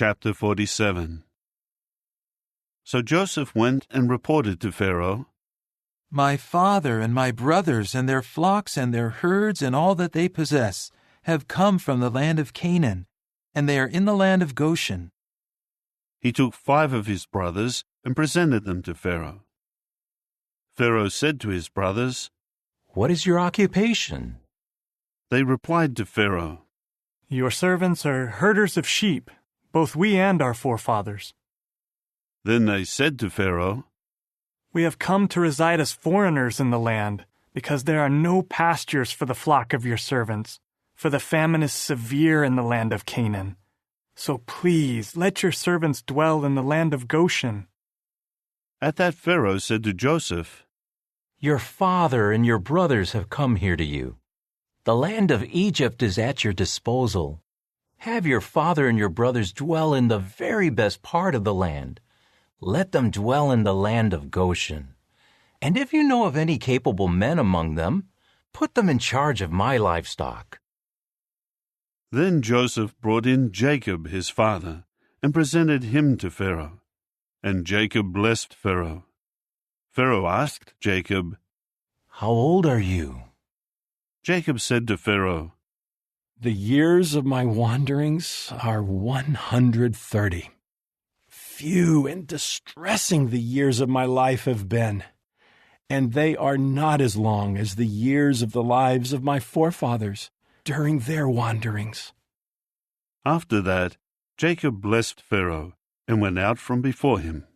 Chapter 47. So Joseph went and reported to Pharaoh, "My father and my brothers and their flocks and their herds and all that they possess have come from the land of Canaan, and they are in the land of Goshen." He took 5 of his brothers and presented them to Pharaoh. Pharaoh said to his brothers, "What is your occupation?" They replied to Pharaoh, "Your servants are herders of sheep, both we and our forefathers." Then they said to Pharaoh, "We have come to reside as foreigners in the land, because there are no pastures for the flock of your servants, for the famine is severe in the land of Canaan. So please let your servants dwell in the land of Goshen." At that Pharaoh said to Joseph, "Your father and your brothers have come here to you. The land of Egypt is at your disposal. Have your father and your brothers dwell in the very best part of the land. Let them dwell in the land of Goshen. And if you know of any capable men among them, put them in charge of my livestock." Then Joseph brought in Jacob his father and presented him to Pharaoh. And Jacob blessed Pharaoh. Pharaoh asked Jacob, "How old are you?" Jacob said to Pharaoh, "The years of my wanderings are 130. Few and distressing the years of my life have been, and they are not as long as the years of the lives of my forefathers during their wanderings." After that, Jacob blessed Pharaoh and went out from before him.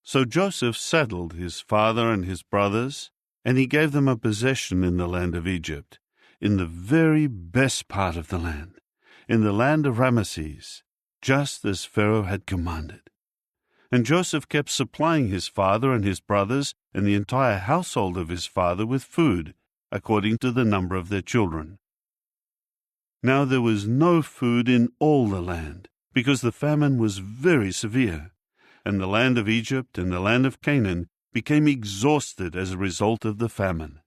So Joseph saddled his father and his brothers, and he gave them a possession in the land of Egypt, in the very best part of the land, in the land of Ramesses, just as Pharaoh had commanded. And Joseph kept supplying his father and his brothers and the entire household of his father with food, according to the number of their children. Now there was no food in all the land, because the famine was very severe, and the land of Egypt and the land of Canaan became exhausted as a result of the famine.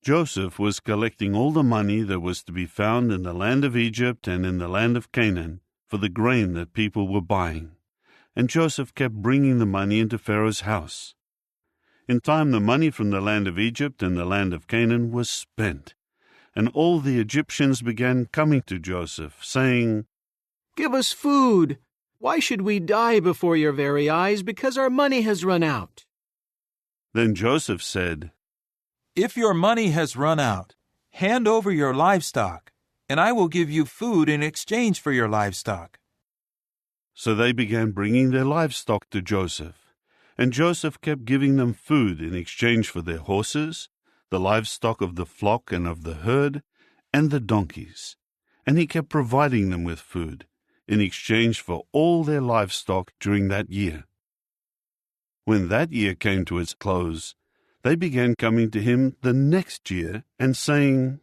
Joseph was collecting all the money that was to be found in the land of Egypt and in the land of Canaan for the grain that people were buying, and Joseph kept bringing the money into Pharaoh's house. In time the money from the land of Egypt and the land of Canaan was spent, and all the Egyptians began coming to Joseph, saying, "Give us food. Why should we die before your very eyes because our money has run out?" Then Joseph said, "If your money has run out, hand over your livestock, and I will give you food in exchange for your livestock." So they began bringing their livestock to Joseph, and Joseph kept giving them food in exchange for their horses, the livestock of the flock and of the herd, and the donkeys, and he kept providing them with food in exchange for all their livestock during that year. When that year came to its close, they began coming to him the next year and saying,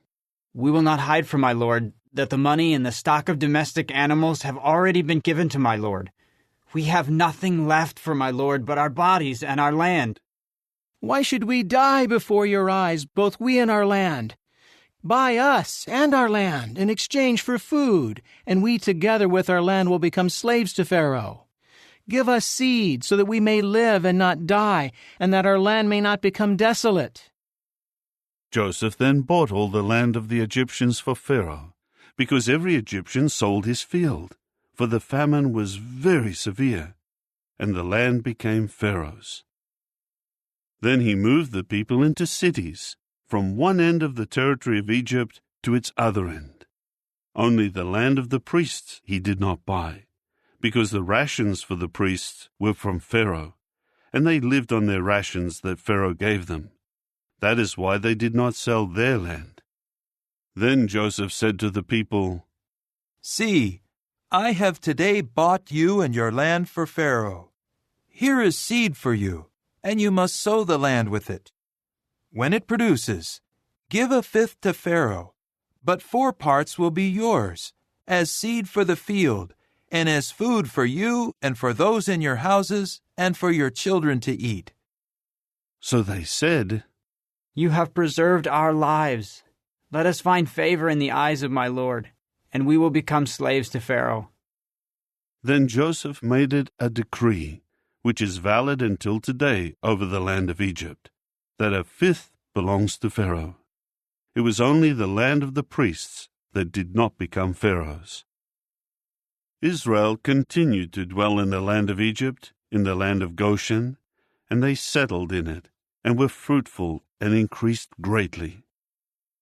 "We will not hide from my lord that the money and the stock of domestic animals have already been given to my lord. We have nothing left for my lord but our bodies and our land." "Why should we die before your eyes, both we and our land? Buy us and our land in exchange for food, and we together with our land will become slaves to Pharaoh. Give us seed so that we may live and not die, and that our land may not become desolate." Joseph then bought all the land of the Egyptians for Pharaoh, because every Egyptian sold his field, for the famine was very severe, and the land became Pharaoh's. Then he moved the people into cities, from one end of the territory of Egypt to its other end. Only the land of the priests he did not buy, because the rations for the priests were from Pharaoh, and they lived on their rations that Pharaoh gave them. That is why they did not sell their land. Then Joseph said to the people, "See, I have today bought you and your land for Pharaoh. Here is seed for you, and you must sow the land with it. When it produces, give 1/5 to Pharaoh, but 4 parts will be yours, as seed for the field, and as food for you and for those in your houses and for your children to eat." So they said, "You have preserved our lives. Let us find favor in the eyes of my lord, and we will become slaves to Pharaoh." Then Joseph made it a decree, which is valid until today over the land of Egypt, that a fifth belongs to Pharaoh. It was only the land of the priests that did not become Pharaoh's. Israel continued to dwell in the land of Egypt, in the land of Goshen, and they settled in it, and were fruitful and increased greatly.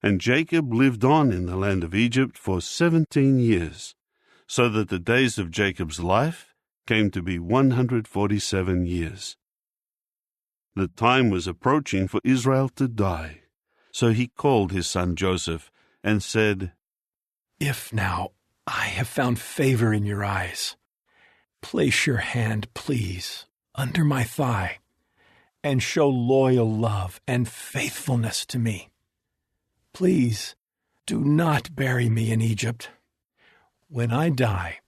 And Jacob lived on in the land of Egypt for 17 years, so that the days of Jacob's life came to be 147 years. The time was approaching for Israel to die, so he called his son Joseph and said, If now I have found favor in your eyes, place your hand, please, under my thigh, and show loyal love and faithfulness to me. Please, do not bury me in Egypt. When I die,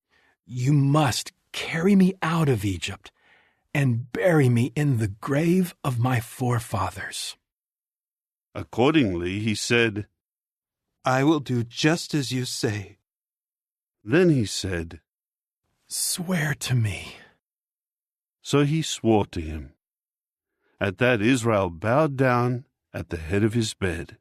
you must carry me out of Egypt and bury me in the grave of my forefathers. Accordingly, he said, I will do just as you say. Then he said, Swear to me. So he swore to him. At that Israel bowed down at the head of his bed.